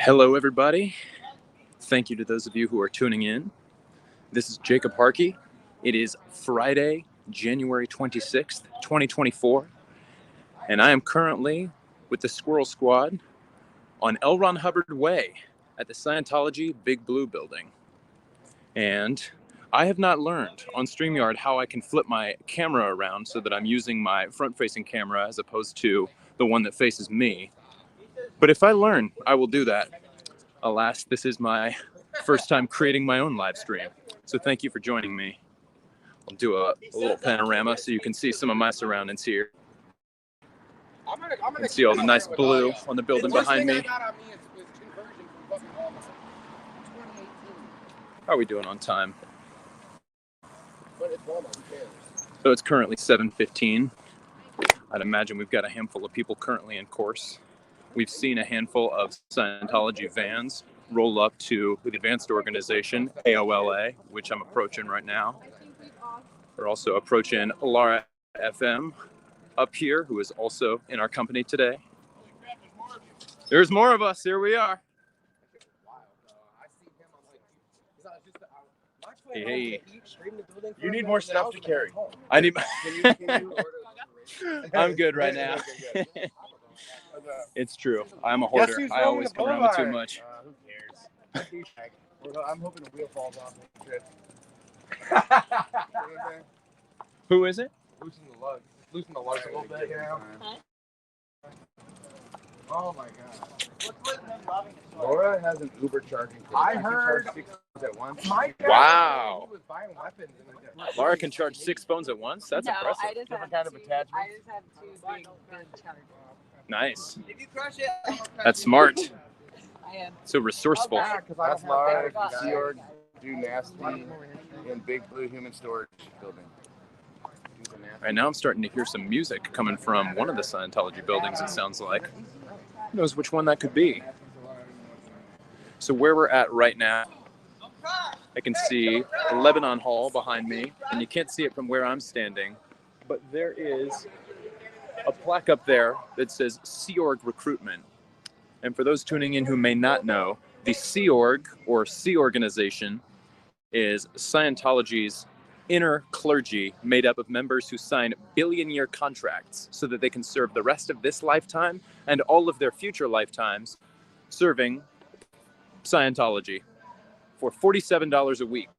Hello, everybody. Thank you to those of you who are tuning in. This is Jacob Harkey. It is Friday, January 26th, 2024, and I am currently with the Squirrel Squad on L. Ron Hubbard Way at the Scientology Big Blue building. And I have not learned on StreamYard how I can flip my camera around so that I'm using my front-facing camera as opposed to the one that faces me. But if I learn, I will do that. Alas, this is my first time creating my own live stream. So thank you for joining me. I'll do a little panorama so you can see some of my surroundings here. You can see all the nice blue on the building behind me. How are we doing on time? So it's currently 7:15. I'd imagine we've got a handful of people currently in course. We've seen a handful of Scientology vans roll up to the advanced organization, AOLA, which I'm approaching right now. We're also approaching Laura FM up here, who is also in our company today. There's more of us. Here we are. Hey. You need more stuff to carry. I need. I'm good right now. It's true. I'm a hoarder. I always come around with too much. Who cares? I'm hoping the wheel falls off. Who is it? Loosen the lugs. Loosen the lugs a little bit, you know? Oh my god. Laura has an Uber charging case. I heard 6 phones at once. Wow. He was buying weapons. Laura can charge 6 phones at once? That's impressive. I just Different kind of attachment. I just have 2 big chargers. Nice. If you crush it, That's smart. I am. So resourceful. That's Laura. Sea Org do nasty in Big Blue Human Storage Building. Right now I'm starting to hear some music coming from one of the Scientology buildings, it sounds like. Who knows which one that could be? So where we're at right now, I can see Lebanon Hall behind me, and you can't see it from where I'm standing, but there is a plaque up there that says Sea Org Recruitment. And for those tuning in who may not know, the Sea Org, or Sea Organization, is Scientology's inner clergy made up of members who sign billion-year contracts so that they can serve the rest of this lifetime and all of their future lifetimes serving Scientology for $47 a week,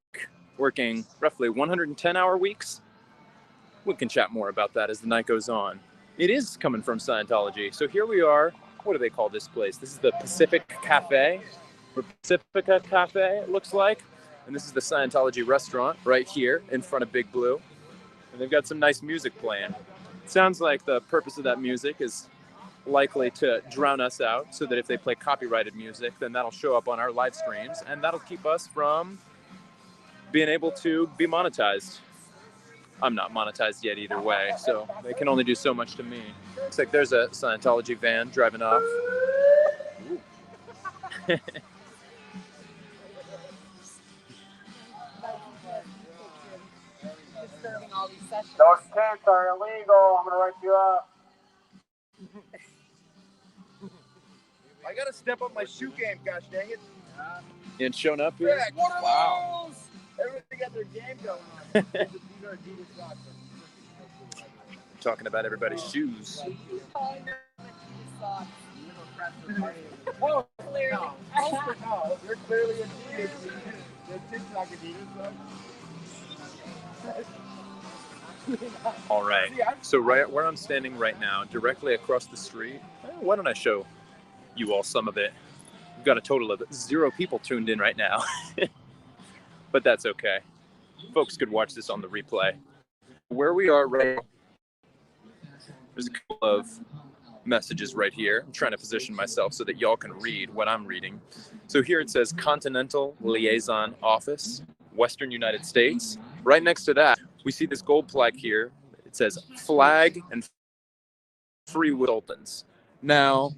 working roughly 110-hour weeks. We can chat more about that as the night goes on. It is coming from Scientology. So here we are. What do they call this place? This is the Pacific Cafe, or Pacifica Cafe, it looks like. And this is the Scientology restaurant right here in front of Big Blue. And they've got some nice music playing. It sounds like the purpose of that music is likely to drown us out so that if they play copyrighted music, then that'll show up on our live streams and that'll keep us from being able to be monetized. I'm not monetized yet either way, so they can only do so much to me. Looks like there's a Scientology van driving off. Those tents are illegal. I'm gonna write you up. I gotta step up my shoe game, gosh dang it. You ain't shown up here? Yeah, wow. Everybody got their game going on. These are Adidas socks. Talking about everybody's shoes. Oh, clearly. No, they're clearly Adidas. They're TikTok Adidas. All right. So right where I'm standing right now, directly across the street, why don't I show you all some of it? We've got a total of 0 people tuned in right now. But that's okay. Folks could watch this on the replay. Where we are right now, there's a couple of messages right here. I'm trying to position myself so that y'all can read what I'm reading. So here it says Continental Liaison Office, Western United States. Right next to that, we see this gold plaque here. It says Flag and Free Sultans. Now,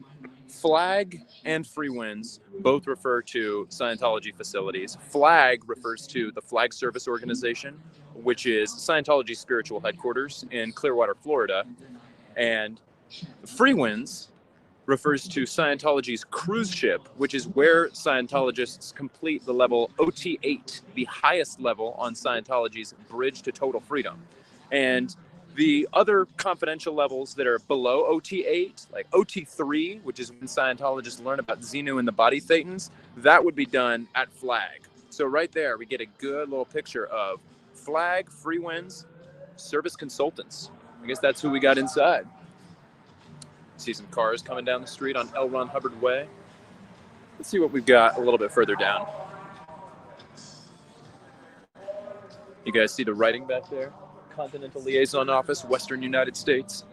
Flag and Free Winds both refer to Scientology facilities. Flag refers to the Flag Service Organization, which is Scientology's spiritual headquarters in Clearwater, Florida. And Free Winds refers to Scientology's cruise ship, which is where Scientologists complete the level OT8, the highest level on Scientology's bridge to total freedom. And the other confidential levels that are below OT8, like OT3, which is when Scientologists learn about Xenu and the body thetans, that would be done at Flag. So right there, we get a good little picture of Flag, Free Winds, Service Consultants. I guess that's who we got inside. See some cars coming down the street on L. Ron Hubbard Way. Let's see what we've got a little bit further down. You guys see the writing back there? Continental Liaison Office, Western United States.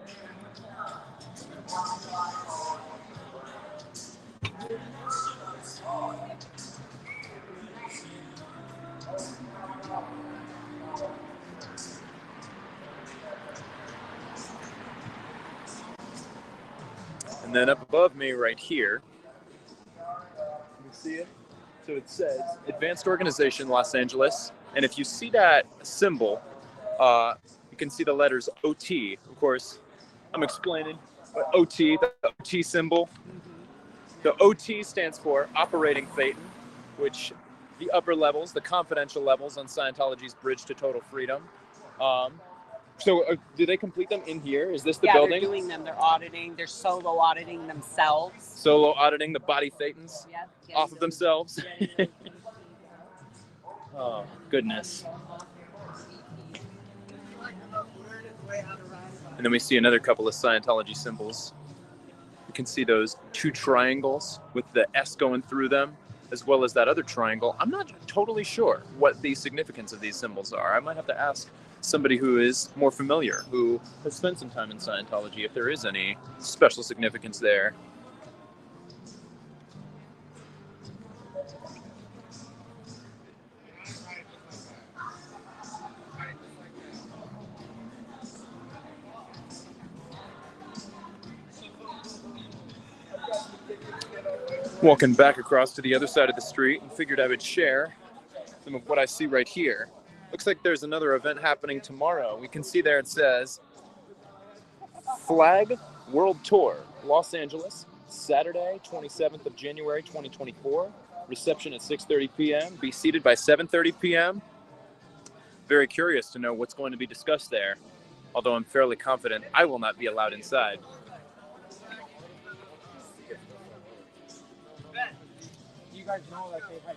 And then up above me right here, you see it? So it says Advanced Organization Los Angeles. And if you see that symbol, you can see the letters OT. Of course, I'm explaining what OT, the OT symbol. The OT stands for Operating Thetan, which the upper levels, the confidential levels on Scientology's bridge to total freedom. So do they complete them in here? Is this the building? Yeah, they're doing them. They're auditing. They're solo auditing themselves. Solo auditing the body thetans off of themselves? Oh, goodness. And then we see another couple of Scientology symbols. You can see those two triangles with the S going through them, as well as that other triangle. I'm not totally sure what the significance of these symbols are. I might have to ask somebody who is more familiar, who has spent some time in Scientology, if there is any special significance there. Walking back across to the other side of the street and figured I would share some of what I see right here. Looks like there's another event happening tomorrow. We can see there it says Flag World Tour, Los Angeles, Saturday, 27th of January, 2024. Reception at 6:30 p.m. Be seated by 7:30 p.m. Very curious to know what's going to be discussed there, although I'm fairly confident I will not be allowed inside. Guys know that they've had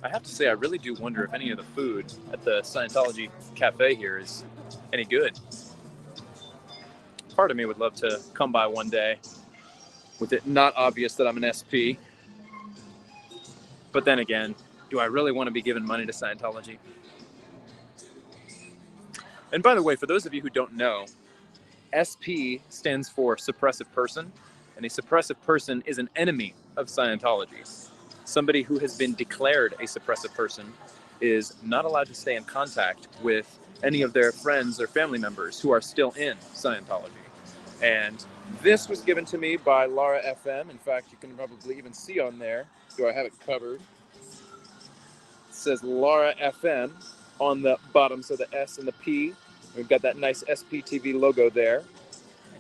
I have to say, I really do wonder if any of the food at the Scientology cafe here is any good. Part of me would love to come by one day with it not obvious that I'm an SP. But then again, do I really want to be giving money to Scientology? And by the way, for those of you who don't know, SP stands for suppressive person. And a suppressive person is an enemy of Scientology. Somebody who has been declared a suppressive person is not allowed to stay in contact with any of their friends or family members who are still in Scientology. And this was given to me by Laura FM. In fact, you can probably even see on there, do I have it covered? It says Laura FM on the bottom, so the S and the P. We've got that nice SPTV logo there.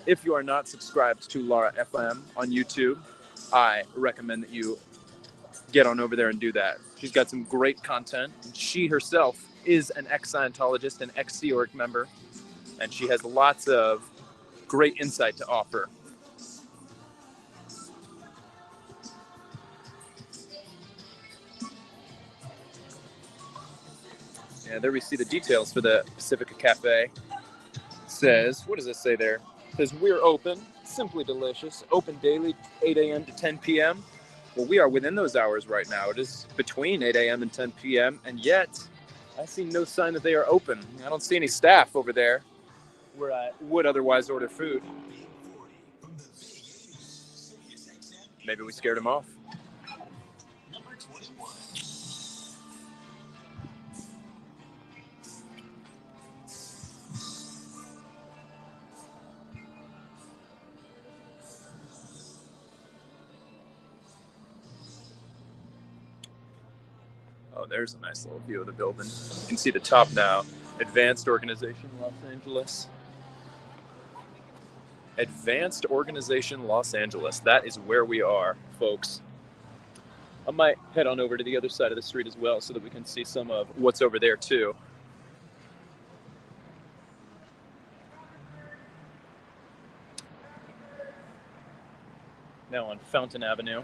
If you are not subscribed to Laura FM on YouTube, I recommend that you get on over there and do that. She's got some great content. She herself is an ex-Scientologist, an ex-Sea Org member, and she has lots of great insight to offer. Yeah, there we see the details for the Pacifica Cafe. It says, what does it say there? It says, we're open, simply delicious, open daily, 8 a.m. to 10 p.m. Well, we are within those hours right now. It is between 8 a.m. and 10 p.m. And yet, I see no sign that they are open. I don't see any staff over there where I would otherwise order food. Maybe we scared them off. Oh, there's a nice little view of the building. You can see the top now. Advanced Organization, Los Angeles. Advanced Organization Los Angeles. That is where we are, folks. I might head on over to the other side of the street as well so that we can see some of what's over there too. Now on Fountain Avenue.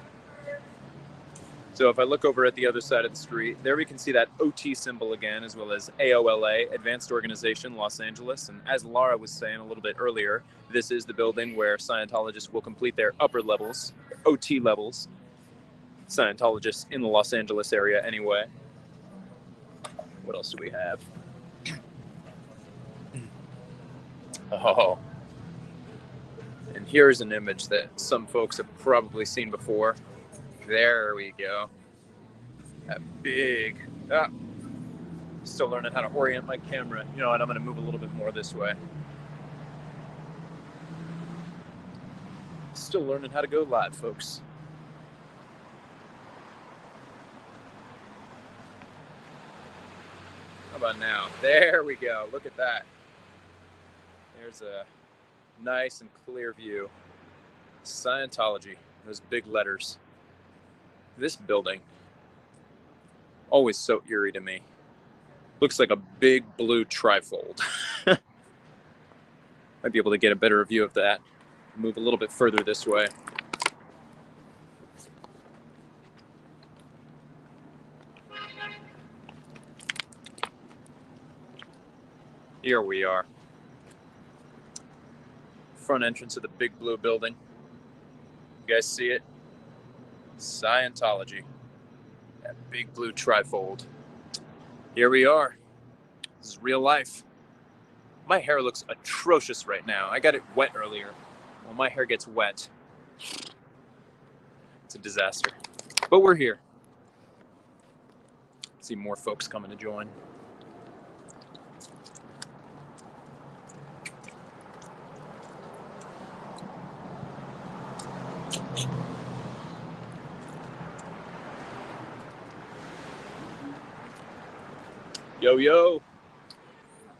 So if I look over at the other side of the street, there we can see that OT symbol again, as well as AOLA, Advanced Organization Los Angeles. And as Laura was saying a little bit earlier, this is the building where Scientologists will complete their upper levels, OT levels. Scientologists in the Los Angeles area anyway. What else do we have? Oh. And here's an image that some folks have probably seen before. There we go. That big, still learning how to orient my camera. You know what, I'm gonna move a little bit more this way. Still learning how to go live, folks. How about now? There we go, look at that. There's a nice and clear view. Scientology, those big letters. This building, always so eerie to me. Looks like a big blue trifold. Might be able to get a better view of that. Move a little bit further this way. Here we are. Front entrance of the big blue building. You guys see it? Scientology. That big blue trifold. Here we are. This is real life. My hair looks atrocious right now. I got it wet earlier. Well, my hair gets wet. It's a disaster. But we're here. See more folks coming to join. Yo, yo.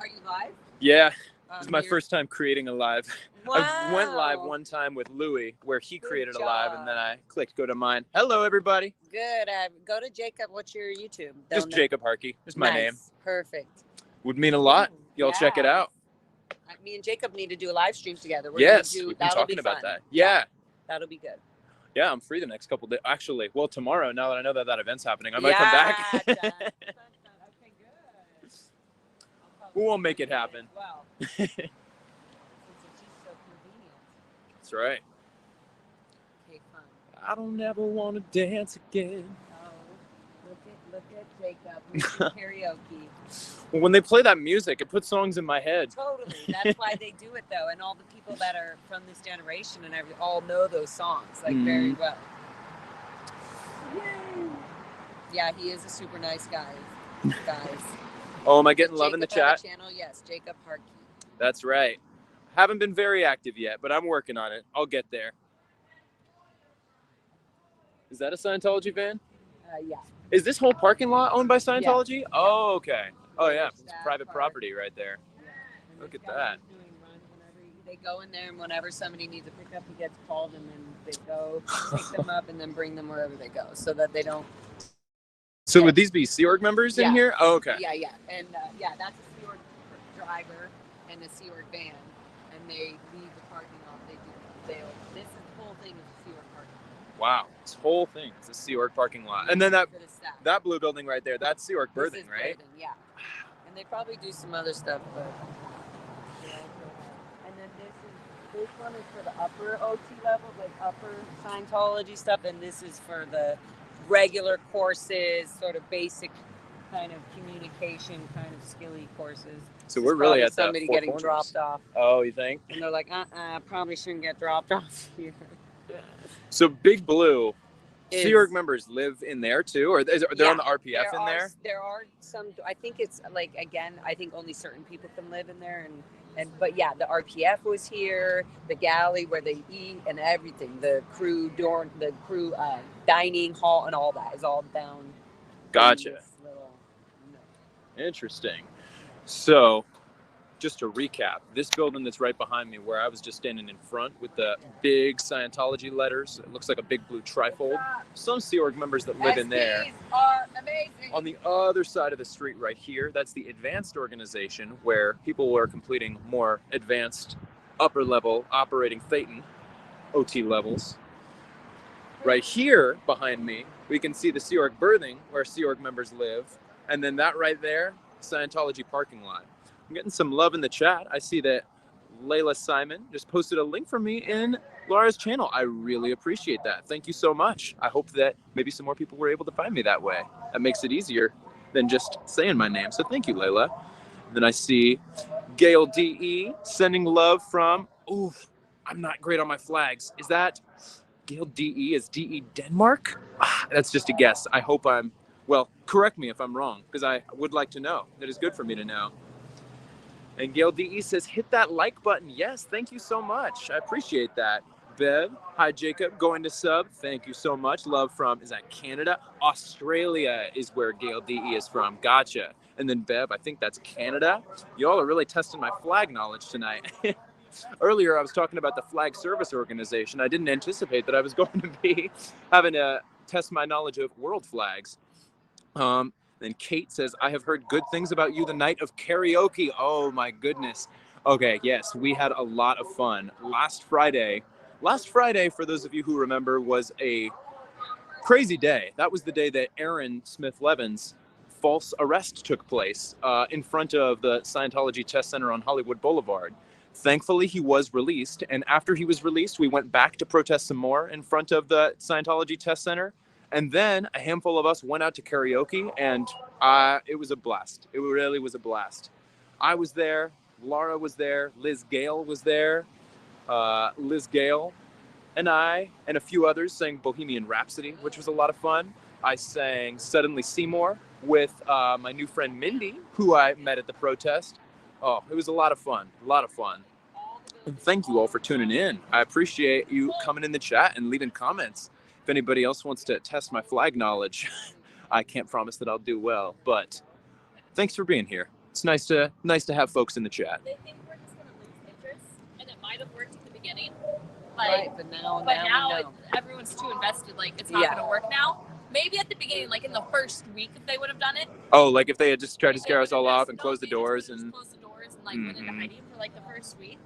Are you live? Yeah. This is my first time creating a live. Wow. I went live one time with Louis where he created a live, and then I clicked go to mine. Hello, everybody. Good. Go to Jacob. What's your YouTube? Just Jacob Harkey. That's my name. Perfect. Would mean a lot. Y'all check it out. Me and Jacob need to do a live stream together. Yes, we've been talking about that. Yeah. That'll be good. Yeah, I'm free the next couple days. Actually, well, tomorrow, now that I know that that event's happening, I might come back. Okay, good. We'll make it happen. Wow. That's right. Okay, fun. I don't ever want to dance again. Oh, look at Jacob. We're doing karaoke. Well, when they play that music, it puts songs in my head. Totally. That's why they do it, though. And all the people that are from this generation and all know those songs, like, very well. Yay. Yeah, he is a super nice guy, guys. Oh, am I getting love in the chat? Channel, yes, Jacob Harkey. That's right. Haven't been very active yet, but I'm working on it. I'll get there. Is that a Scientology van? Yeah. Is this whole parking lot owned by Scientology? Yeah. Oh, okay. Oh, yeah. It's private property right there. Yeah. Look at that. They go in there, and whenever somebody needs a pickup, he gets called, and then they go pick them up and then bring them wherever they go, so that they don't. So would these be Sea Org members in here? Oh, okay. Yeah, and that's a Sea Org driver and a Sea Org van, and they leave the parking lot. This is the whole thing is a Sea Org parking lot. Wow, this whole thing is a Sea Org parking lot, and then that blue building right there, that's Sea Org berthing, right? Berthing, yeah, and they probably do some other stuff, but. And then this one is for the upper OT level, like upper Scientology stuff, and this is for the regular courses, sort of basic kind of communication, kind of skilly courses. So we're really at somebody getting dropped off. Oh, you think? And they're like, probably shouldn't get dropped off here. So Big Blue, Sea Org members live in there too, or they're on the RPF in there? There are some. I think it's like, again, I think only certain people can live in there, but yeah, the RPF was here, the galley where they eat and everything, the crew dorm, the crew dining hall and all that is all down. Gotcha. Interesting. So just to recap, this building that's right behind me, where I was just standing in front with the big Scientology letters, it looks like a big blue trifold. Some Sea Org members that live in there. SPs are amazing. On the other side of the street right here, that's the advanced organization where people are completing more advanced upper level operating Thetan OT levels. Right here behind me, we can see the Sea Org berthing where Sea Org members live. And then that right there, Scientology parking lot. I'm getting some love in the chat. I see that Layla Simon just posted a link for me in Laura's channel. I really appreciate that. Thank you so much. I hope that maybe some more people were able to find me that way. That makes it easier than just saying my name. So thank you, Layla. Then I see Gail DE sending love from, oof, I'm not great on my flags. Is that Gail DE? Is DE Denmark? That's just a guess. I hope I'm, well, correct me if I'm wrong, because I would like to know. That is good for me to know. And Gail DE says, hit that like button. Yes, thank you so much. I appreciate that. Bev, hi Jacob, going to sub. Thank you so much. Love from, is that Canada? Australia is where Gail DE is from. Gotcha. And then Bev, I think that's Canada. Y'all are really testing my flag knowledge tonight. Earlier, I was talking about the Flag Service Organization. I didn't anticipate that I was going to be having to test my knowledge of world flags. Then Kate says, I have heard good things about you the night of karaoke. Oh my goodness. Okay, yes, we had a lot of fun. Last Friday, for those of you who remember, was a crazy day. That was the day that Aaron Smith-Levin's false arrest took place in front of the Scientology Test Center on Hollywood Boulevard. Thankfully, he was released. And after he was released, we went back to protest some more in front of the Scientology Test Center. And then a handful of us went out to karaoke, and it was a blast. It really was a blast. I was there. Laura was there. Liz Gale was there. Liz Gale and I and a few others sang Bohemian Rhapsody, which was a lot of fun. I sang Suddenly Seymour with my new friend Mindy, who I met at the protest. Oh, it was a lot of fun. A lot of fun. And thank you all for tuning in. I appreciate you coming in the chat and leaving comments. If anybody else wants to test my flag knowledge, I can't promise that I'll do well, but thanks for being here. It's nice to have folks in the chat. They think we're just going to lose interest, and it might have worked at the beginning, Right, but now everyone's too invested. Like, it's not going to work now. Maybe at the beginning, like in the first week, if they would have done it. Oh, like if they had just tried to scare us all off and close the doors and close the doors and like went into hiding for like the first week,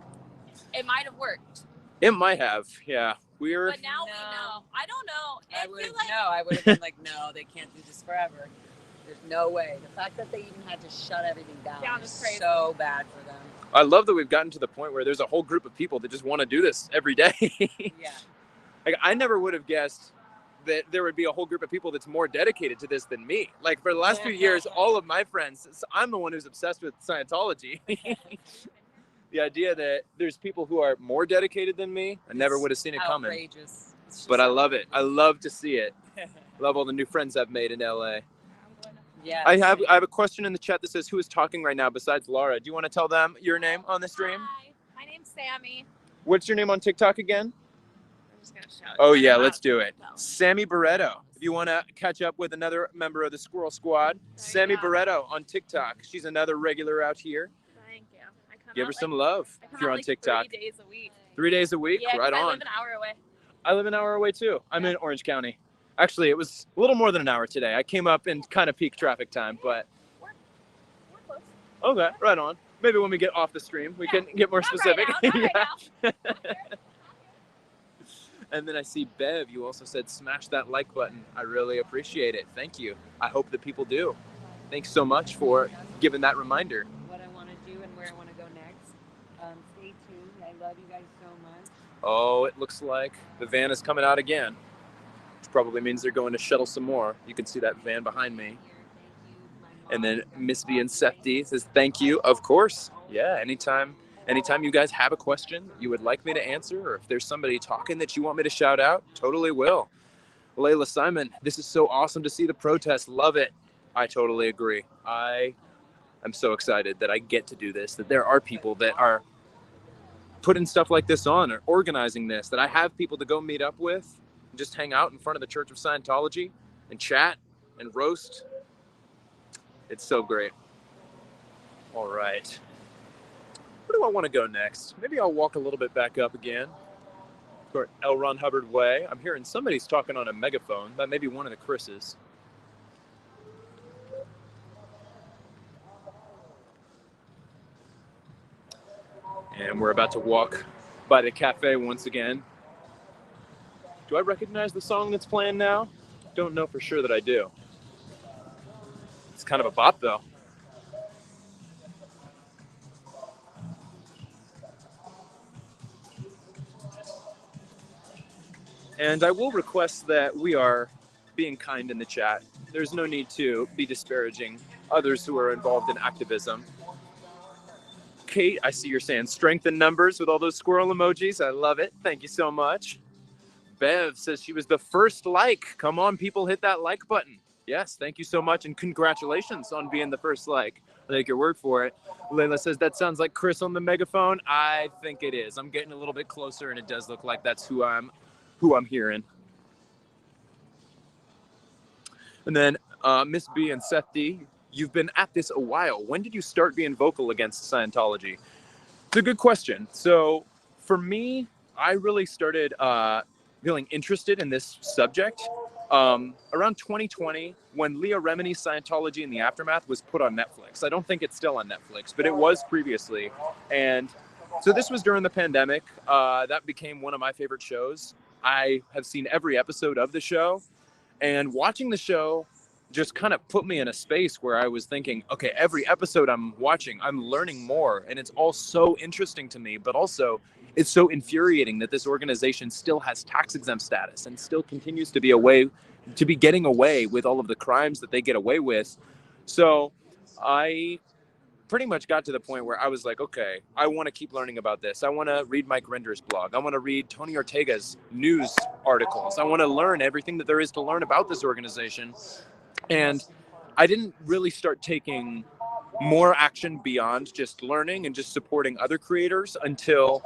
it might have worked. It might have, yeah. But now we know. I don't know. I would have been like, no, they can't do this forever. There's no way. The fact that they even had to shut everything down is crazy. So bad for them. I love that we've gotten to the point where there's a whole group of people that just want to do this every day. Yeah. Like, I never would have guessed that there would be a whole group of people that's more dedicated to this than me. Like, for the last few years, all of my friends, I'm the one who's obsessed with Scientology. The idea that there's people who are more dedicated than me, I never would have seen it coming. Outrageous. But I love it. I love to see it. Love all the new friends I've made in LA. Yeah. I have a question in the chat that says, who is talking right now besides Laura? Do you want to tell them your name on the stream? Hi, my name's Sammy. What's your name on TikTok again? I'm just gonna shout. Oh yeah, let's do it. Sammy Barretto. If you want to catch up with another member of the Squirrel Squad, Sammy Barretto on TikTok. She's another regular out here. Thank you. Give her some love if you're on TikTok. 3 days a week. 3 days a week? Yeah, right on. I live an hour away. I live an hour away too. I'm in Orange County. Actually, it was a little more than an hour today. I came up in kind of peak traffic time, but We're close. okay, right on. Maybe when we get off the stream, we can get more specific. Not right now. And then I see Bev, you also said smash that like button. I really appreciate it. Thank you. I hope that people do. Thanks so much for giving that reminder. What I want to do and where I want to go next. Stay tuned. I love you guys so much. Oh, it looks like the van is coming out again, which probably means they're going to shuttle some more. You can see that van behind me. And then Miss V and Sefti says, thank you. Of course. Yeah, anytime you guys have a question you would like me to answer, or if there's somebody talking that you want me to shout out, totally will. Layla Simon, this is so awesome to see the protest. Love it. I totally agree. I am so excited that I get to do this, that there are people that are putting stuff like this on or organizing this, that I have people to go meet up with and just hang out in front of the Church of Scientology and chat and roast. It's so great. All right. where do I want to go next? Maybe I'll walk a little bit back up again. Or L. Ron Hubbard Way. I'm hearing somebody's talking on a megaphone. That may be one of the Chris's. And we're about to walk by the cafe once again. Do I recognize the song that's playing now? Don't know for sure that I do. It's kind of a bop, though. And I will request that we are being kind in the chat. There's no need to be disparaging others who are involved in activism. Kate, I see you're saying strength in numbers with all those squirrel emojis. I love it. Thank you so much. Bev says she was the first like. Come on, people, hit that like button. Yes, thank you so much, and congratulations on being the first like. I'll take your word for it. Layla says that sounds like Chris on the megaphone. I think it is. I'm getting a little bit closer, and it does look like that's who I'm hearing. And then Miss B and Seth D, you've been at this a while. When did you start being vocal against Scientology? It's a good question. So for me, I really started feeling interested in this subject around 2020 when Leah Remini's Scientology in the Aftermath was put on Netflix. I don't think it's still on Netflix, but it was previously. And so this was during the pandemic. That became one of my favorite shows. I have seen every episode of the show, and watching the show just kind of put me in a space where I was thinking, okay, every episode I'm watching, I'm learning more, and it's all so interesting to me, but also it's so infuriating that this organization still has tax exempt status and still continues to be getting away with all of the crimes that they get away with. So I pretty much got to the point where I was like, okay, I want to keep learning about this. I want to read Mike Render's blog. I want to read Tony Ortega's news articles. I want to learn everything that there is to learn about this organization. And I didn't really start taking more action beyond just learning and just supporting other creators until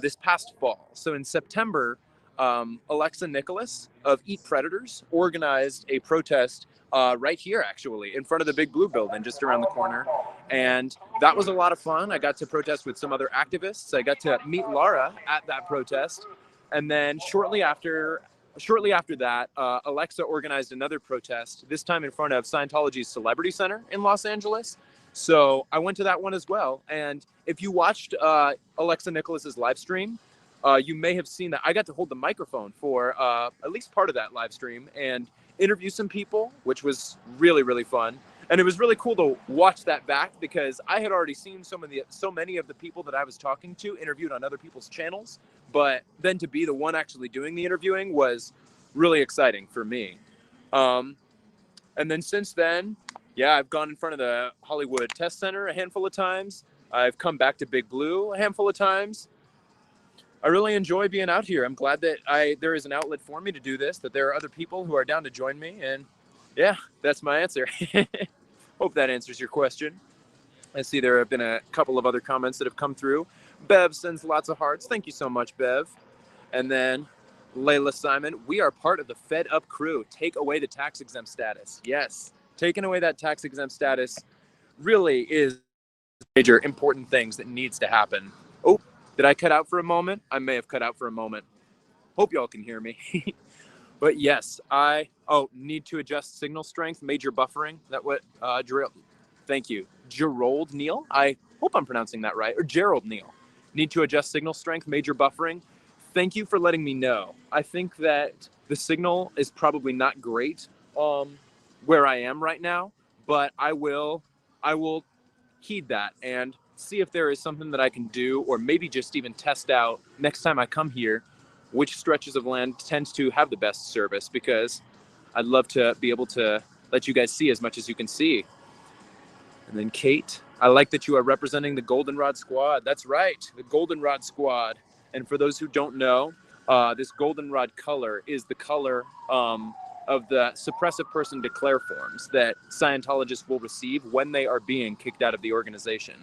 this past fall. So in September, Alexa Nicholas of Eat Predators organized a protest right here, actually, in front of the Big Blue building, just around the corner. And that was a lot of fun. I got to protest with some other activists. I got to meet Laura at that protest. And then shortly after that, Alexa organized another protest, this time in front of Scientology's Celebrity Center in Los Angeles. So I went to that one as well. And if you watched Alexa Nicholas's live stream, you may have seen that I got to hold the microphone for at least part of that live stream and interview some people, which was really, really fun. And it was really cool to watch that back because I had already seen so many of the people that I was talking to interviewed on other people's channels. But then to be the one actually doing the interviewing was really exciting for me. And then since then, yeah, I've gone in front of the Hollywood Test Center a handful of times. I've come back to Big Blue a handful of times. I really enjoy being out here. I'm glad that there is an outlet for me to do this, that there are other people who are down to join me. And yeah, that's my answer. Hope that answers your question. I see there have been a couple of other comments that have come through. Bev sends lots of hearts. Thank you so much, Bev. And then Layla Simon, we are part of the Fed Up crew. Take away the tax exempt status. Yes, taking away that tax exempt status really is major important things that needs to happen. Oh, did I cut out for a moment? I may have cut out for a moment. Hope y'all can hear me. But yes, need to adjust signal strength, major buffering. That what, thank you. Gerald Neal, I hope I'm pronouncing that right, or Gerald Neal. Need to adjust signal strength, major buffering. Thank you for letting me know. I think that the signal is probably not great where I am right now, but I will heed that and see if there is something that I can do, or maybe just even test out next time I come here which stretches of land tends to have the best service, because I'd love to be able to let you guys see as much as you can see. And then Kate, I like that you are representing the Goldenrod Squad. That's right, the Goldenrod Squad. And for those who don't know, this Goldenrod color is the color of the suppressive person declare forms that Scientologists will receive when they are being kicked out of the organization.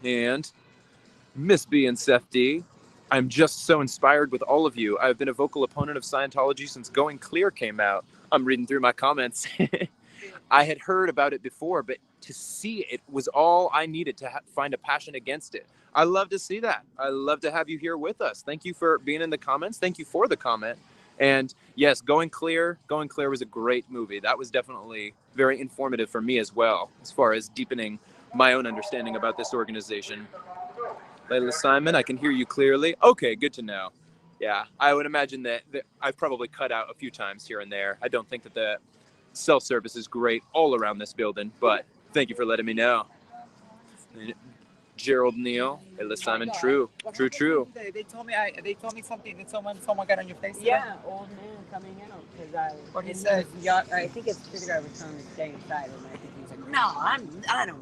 And Miss B and Seth D, I'm just so inspired with all of you. I've been a vocal opponent of Scientology since Going Clear came out. I'm reading through my comments. I had heard about it before, but to see it was all I needed to find a passion against it. I love to see that. I love to have you here with us. Thank you for being in the comments. Thank you for the comment. And yes, Going Clear was a great movie. That was definitely very informative for me as well, as far as deepening my own understanding about this organization. Layla Simon, I can hear you clearly. Okay, good to know. Yeah, I would imagine that I've probably cut out a few times here and there. I don't think that the self-service is great all around this building, but thank you for letting me know. Gerald Neal, Layla Simon, true. They told me something. Did someone got on your face? Yeah, old man coming in because What he said? I think it's the guy was trying to stay inside, and I think he's like, no, I don't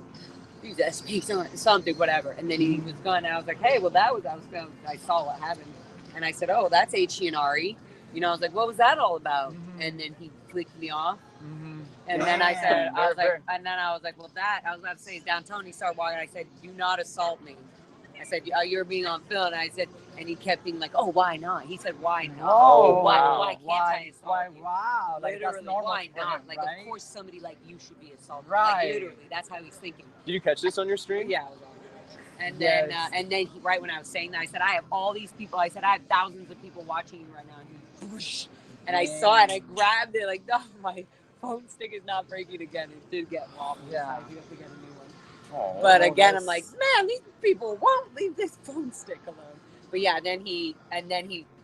use SP something, whatever. And then he was gone. And I was like, hey, well, I saw what happened, and I said, oh, that's HE&RE. You know, I was like, what was that all about? Mm-hmm. And then he flicked me off. Mm-hmm. And then I was like, well, I was about to say downtown. He started walking. I said, do not assault me. I said, oh, you're being on film. And I said, and he kept being like, oh, why not? He said, why not? Oh, why can't I assault you? Wow. Like, literally, that's normal. Why not? him, like, right? of course, somebody like you should be assaulted. Right. Like, literally, that's how he's thinking. Did you catch this on your stream? Yeah, I was on it. And then he, right when I was saying that, I said, I have all these people. I said, I have thousands of people watching you right now. And he, whoosh, and I saw it. I grabbed it. Like, no, my phone stick is not breaking again. It did get wobbled. Yeah. So you have to get a new one. Oh, but again, I'm like, man, these people won't leave this phone stick alone. But yeah, then he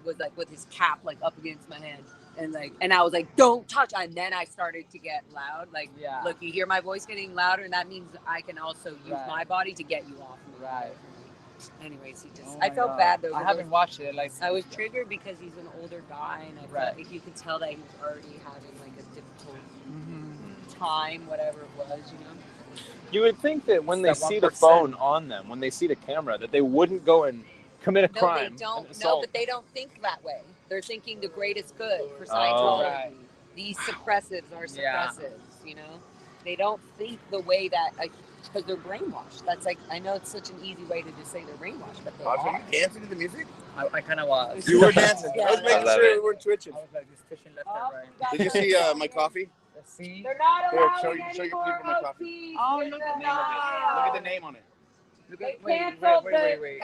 was like with his cap like up against my hand, and I was like, don't touch. And then I started to get loud. Like, look, you hear my voice getting louder, and that means I can also use my body to get you off me. Right. Anyways, I felt bad though. I haven't watched it. Like, I was triggered because he's an older guy, and I felt like you could tell that he was already having like a difficult time, whatever it was, you know. You would think that when they see the phone on them, when they see the camera, that they wouldn't go and commit a crime. No, they don't. No, but they don't think that way. They're thinking the greatest good for Scientology. Right. These suppressives are suppressives, you know? They don't think the way that, because they're brainwashed. That's like, I know it's such an easy way to just say they're brainwashed, but they are. Were you dancing to the music? I kind of was. You were dancing? Yeah, I was making sure we weren't twitching. I was like just fishing left and right. Did you see my coffee? See? They're not allowing show your people my coffee. Oh, Look at the name of it. Look at the name on it. Wait.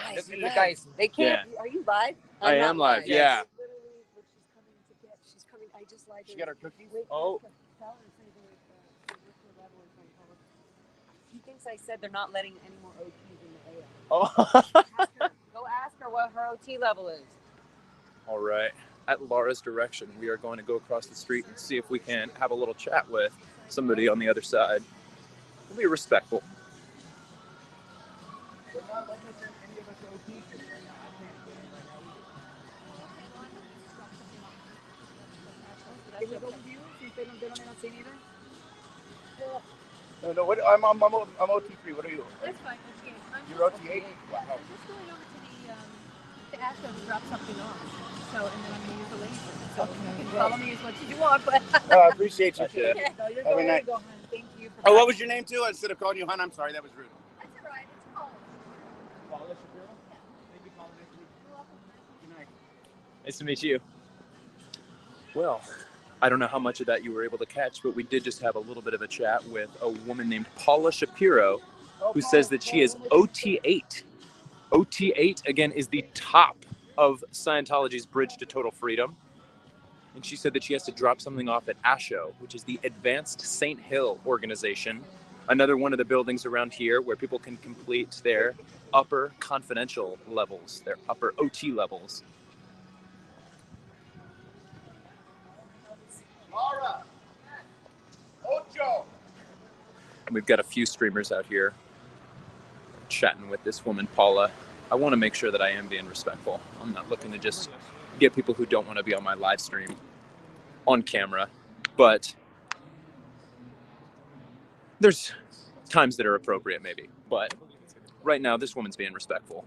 Guys, they can't. Yeah. Are you live? I am live. Yeah. She's coming. I just lied. She got her cookies. Oh. She thinks I said they're not letting any more OTs in the AO. Oh. Go ask her what her OT level is. All right. At Laura's direction, we are going to go across the street and see if we can have a little chat with somebody on the other side. We'll be respectful. No. What? I'm OT3. What are you? That's fine. You're OT8? Wow. Just going over to the ASHO to drop something off. So, and then I'm going to use the laser. So, you can follow me as much as you want, but... I appreciate you. Okay. No, you're Have a going nice... to go, hon. Thank you. Oh, what was your name, too? Instead of calling you hon, I'm sorry. That was rude. That's all right. It's cold. Paula Shapiro? Thank you, Paula. Good night. Nice to meet you. Well, I don't know how much of that you were able to catch, but we did just have a little bit of a chat with a woman named Paula Shapiro, who says that she is OT8. OT8, again, is the top of Scientology's Bridge to Total Freedom. And she said that she has to drop something off at ASHO, which is the Advanced St. Hill organization, another one of the buildings around here where people can complete their upper confidential levels, their upper OT levels. Laura! Ocho! And we've got a few streamers out here chatting with this woman, Paula. I want to make sure that I am being respectful. I'm not looking to just get people who don't want to be on my live stream on camera, but there's times that are appropriate maybe, but right now this woman's being respectful.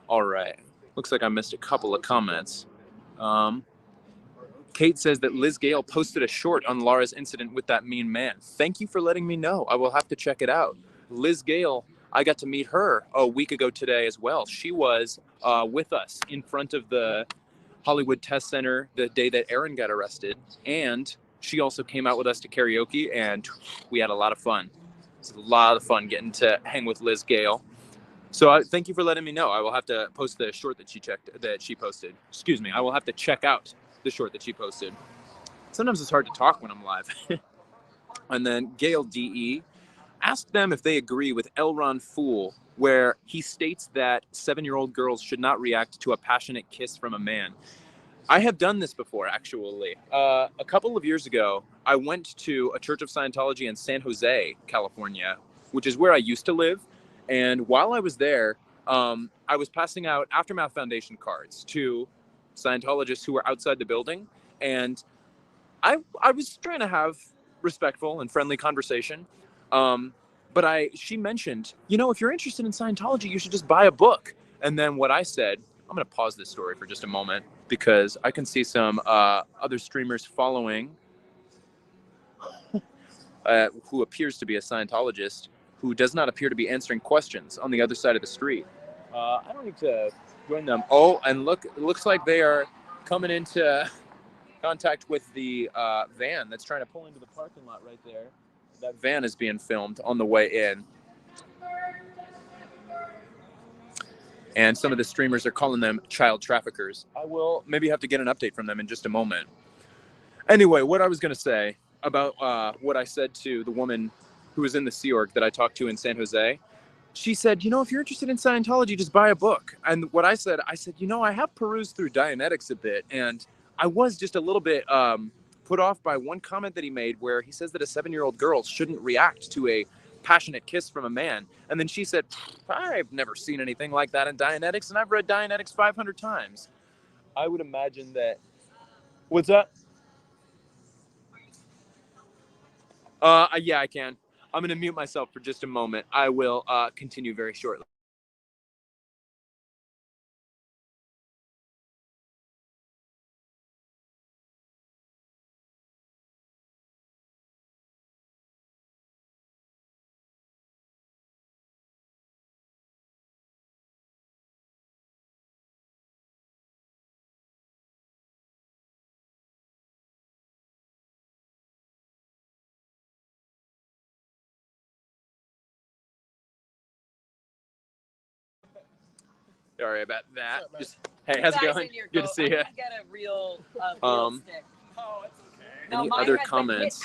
All right, looks like I missed a couple of comments. Kate says that Liz Gale posted a short on Laura's incident with that mean man. Thank you for letting me know. I will have to check it out. Liz Gale, I got to meet her a week ago today as well. She was with us in front of the Hollywood Test Center the day that Aaron got arrested. And she also came out with us to karaoke, and we had a lot of fun. It's a lot of fun getting to hang with Liz Gale. So thank you for letting me know. I will have to post the short that she posted. Excuse me. I will have to check out the short that she posted. Sometimes it's hard to talk when I'm live. And then Gail DE asked them if they agree with L. Ron Fool, where he states that 7-year-old girls should not react to a passionate kiss from a man. I have done this before, actually. A couple of years ago, I went to a Church of Scientology in San Jose, California, which is where I used to live. And while I was there, I was passing out Aftermath Foundation cards to Scientologists who were outside the building. And I was trying to have respectful and friendly conversation. But she mentioned, if you're interested in Scientology, you should just buy a book. And then what I said, I'm going to pause this story for just a moment because I can see some other streamers following who appears to be a Scientologist who does not appear to be answering questions on the other side of the street. I don't need to join them. Oh, and look, it looks like they are coming into contact with the van that's trying to pull into the parking lot right there. That van is being filmed on the way in. And some of the streamers are calling them child traffickers. I will maybe have to get an update from them in just a moment. Anyway, what I was going to say about what I said to the woman who was in the Sea Org that I talked to in San Jose, she said, if you're interested in Scientology, just buy a book. And what I said, I have perused through Dianetics a bit, and I was just a little bit put off by one comment that he made where he says that a 7-year-old girl shouldn't react to a passionate kiss from a man. And then she said, I've never seen anything like that in Dianetics, and I've read Dianetics 500 times. I would imagine that... What's that? Yeah, I can. I'm going to mute myself for just a moment. I will continue very shortly. Sorry about that. Hey, how's it going? Good to see you. Get a real stick. Oh, it's okay. Any other comments?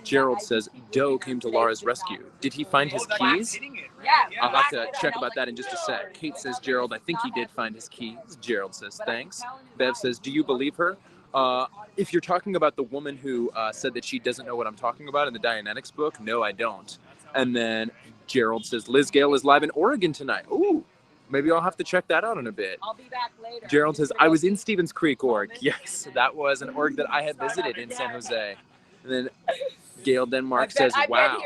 Gerald says, Doe came to Laura's rescue. Did he find his keys? Yeah. I'll have to check about that in just a sec. Kate says, Gerald, I think he did find his keys. Gerald says, thanks. Bev says, do you believe her? If you're talking about the woman who said that she doesn't know what I'm talking about in the Dianetics book, no, I don't. And then Gerald says, Liz Gale is live in Oregon tonight. Ooh. Maybe I'll have to check that out in a bit. I'll be back later. Gerald says, I was in Stevens Creek org. Yes, that was an org that I had visited in San Jose. And then Gail Denmark says, wow.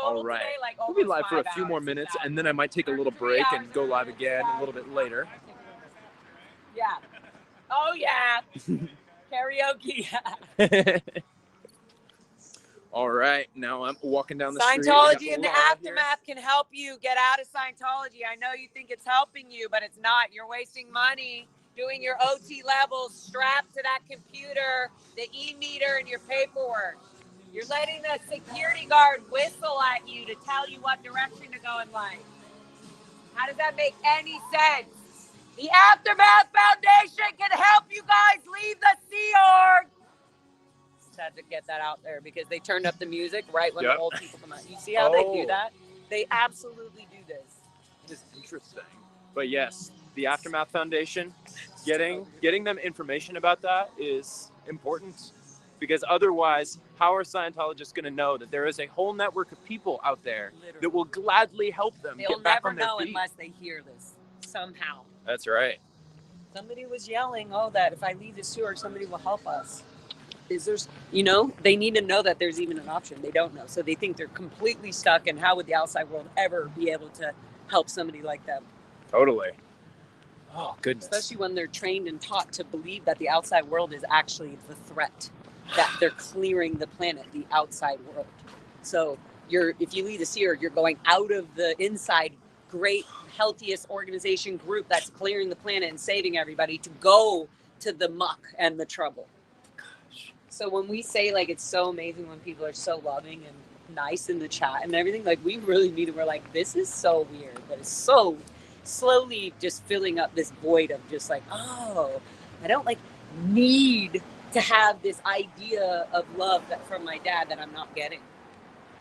All right. We'll be live for a few more minutes, and then I might take a little break and go live again a little bit later. Yeah. Oh, yeah. Karaoke. All right, now I'm walking down the street. Scientology and the Aftermath can help you get out of Scientology. I know you think it's helping you, but it's not. You're wasting money doing your OT levels strapped to that computer, the e-meter, and your paperwork. You're letting the security guard whistle at you to tell you what direction to go in life. How does that make any sense? The Aftermath Foundation can help you guys leave the Sea Org. Had to get that out there because they turned up the music right when the old people come out. You see how they do that? They absolutely do this. It's interesting. But yes, the Aftermath Foundation, getting them information about that is important because otherwise, how are Scientologists going to know that there is a whole network of people out there that will gladly help them They'll get back never on their know feet? unless they hear this somehow. That's right. Somebody was yelling, that if I leave the sewer, somebody will help us. They need to know that there's even an option. They don't know. So they think they're completely stuck, and how would the outside world ever be able to help somebody like them? Totally. Oh, goodness. Especially when they're trained and taught to believe that the outside world is actually the threat, that they're clearing the planet, the outside world. So if you leave the seer, you're going out of the inside great, healthiest organization group that's clearing the planet and saving everybody to go to the muck and the trouble. So when we say it's so amazing when people are so loving and nice in the chat and everything. Like, we really need it. We're like, this is so weird, but it's so slowly just filling up this void of just like, oh, I don't like need to have this idea of love that from my dad that I'm not getting.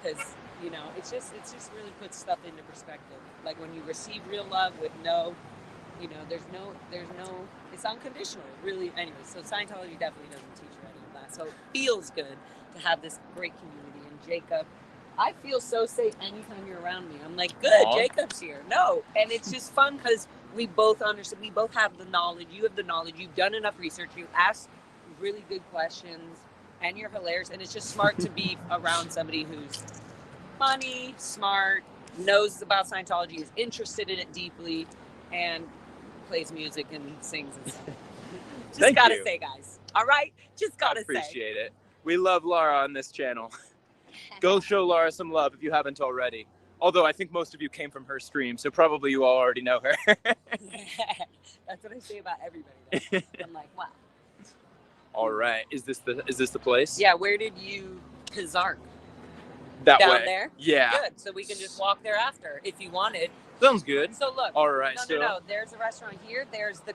Because, you know, it's just really puts stuff into perspective. Like when you receive real love with no, you know, there's no, it's unconditional, really. Anyway, so Scientology definitely doesn't teach you any of that. So it feels good to have this great community. And Jacob, I feel so safe anytime you're around me. I'm like, good, Aww. Jacob's here. No, and it's just fun because we both understand. We both have the knowledge. You have the knowledge. You've done enough research. You ask really good questions, and you're hilarious. And it's just smart to be around somebody who's funny, smart, knows about Scientology, is interested in it deeply, and plays music and sings and stuff. Just Thank gotta you. say, guys. All right? Just gotta say. Appreciate it. We love Laura on this channel. Go show Laura some love if you haven't already. Although I think most of you came from her stream, so probably you all already know her. That's what I say about everybody, though. I'm like, wow. All right. Is this the place? Yeah, where did you Kazark? That Down way. there? Yeah. Good. So we can just walk there after if you wanted. Sounds good. So look. All right. No. There's a restaurant here. There's the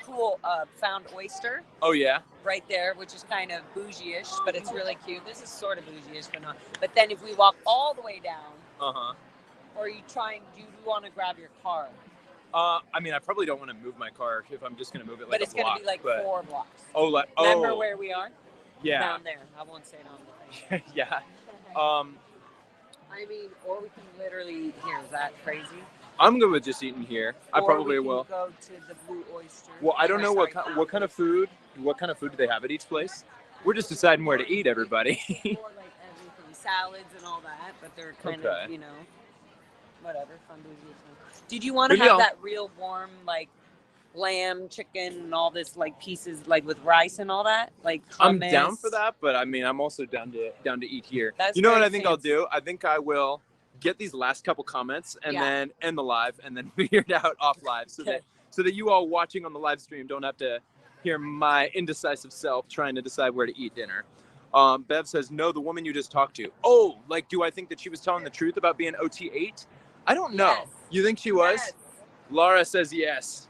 cool Found Oyster Oh yeah. right there, which is kind of bougie-ish, but it's really cute. This is sort of bougie-ish, but not. But then if we walk all the way down, or do you want to grab your car? I mean, I probably don't want to move my car if I'm just gonna move it like but it's a block. going to be like 4 blocks. Remember where we are? Yeah. Down there. I won't say it on the thing. Yeah. I mean, or we can literally. Is that crazy? I'm good with just eating here. I probably or we can will. Go to the Blue Oyster. Well, I don't know what Found kind of food. What kind of food do they have at each place? We're just deciding where to eat, everybody. Or like everything, salads and all that, but they're kind of, you know, whatever. Fun bougie. Did you want to have that real warm, like, lamb, chicken, and all this, like, pieces, like, with rice and all that? Like, hummus? I'm down for that, but I mean, I'm also down to eat here. That's you know what very I think I'll fancy. do? I think I will get these last couple comments and then end the live and then figure it out off live so that you all watching on the live stream don't have to hear my indecisive self trying to decide where to eat dinner. Bev says, no, the woman you just talked to. Oh, like, do I think that she was telling the truth about being OT8? I don't know. Yes. You think she was? Yes. Laura says yes.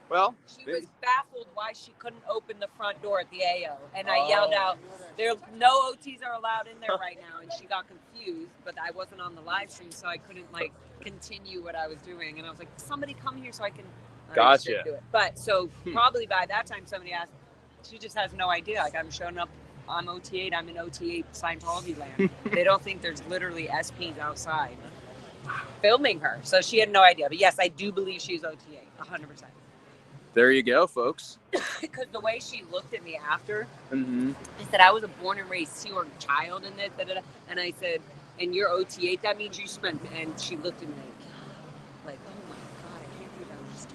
Well, she was baffled why she couldn't open the front door at the AO. And I yelled out, "There, no OTs are allowed in there right now." And she got confused, but I wasn't on the live stream, so I couldn't, like, continue what I was doing. And I was like, somebody come here so I can Gotcha. do it. But so probably by that time somebody asked, she just has no idea. Like, I'm showing up, I'm OT8, I'm in OT8 Scientology land. They don't think there's literally SPs outside filming her. So she had no idea. But yes, I do believe she's OT8, 100%. There you go, folks. Because the way she looked at me after, Mm-hmm. I said, I was a born and raised Sea Org child in this, and I said, and you're OT8, that means you spent, and she looked at me like, oh my God, I can't believe I was just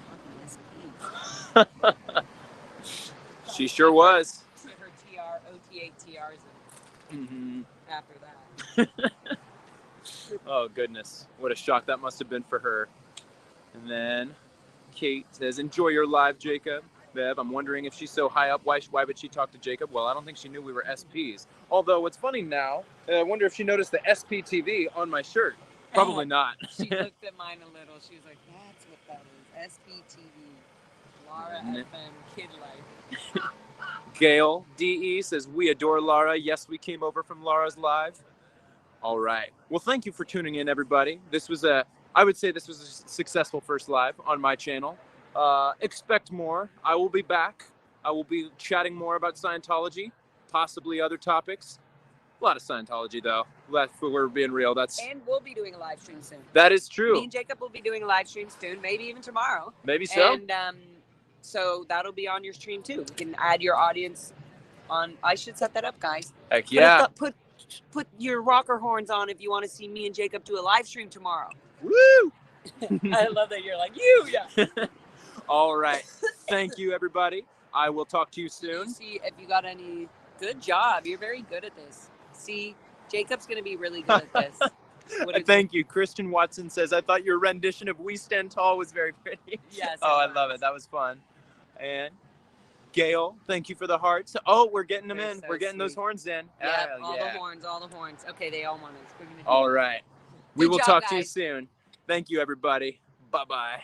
talking SPs. She sure was. Her OT8 TRs after that. Oh, goodness. What a shock that must have been for her. And then Kate says, enjoy your live, Jacob. Bev, I'm wondering if she's so high up, why would she talk to Jacob? Well, I don't think she knew we were SPs. Although, what's funny now, I wonder if she noticed the SPTV on my shirt. Probably not. She looked at mine a little. She was like, that's what that is. SPTV. Laura FM Kid Life. Gail DE says, we adore Laura. Yes, we came over from Laura's live. All right. Well, thank you for tuning in, everybody. I would say this was a successful first live on my channel. Expect more. I will be back. I will be chatting more about Scientology, possibly other topics. A lot of Scientology, though. We're being real. And we'll be doing a live stream soon. That is true. Me and Jacob will be doing a live stream soon, maybe even tomorrow. Maybe so. And so that'll be on your stream too. You can add your audience on. I should set that up, guys. Heck yeah. Put your rocker horns on if you want to see me and Jacob do a live stream tomorrow. Woo! I love that you're like, yeah. All right. Thank you, everybody. I will talk to you soon. See if you got any. Good job. You're very good at this. See, Jacob's going to be really good at this. Thank you. Christian Watson says, I thought your rendition of We Stand Tall was very pretty. Yes. Oh, I love it. That was fun. And Gail, thank you for the hearts. Oh, we're getting them They're in. so We're getting those sweet. horns in. Yeah, Hell all yeah. the horns, all the horns. Okay, they all want us. We're gonna do All it. right. We Good will job, talk to you guys. soon. Thank you, everybody. Bye-bye.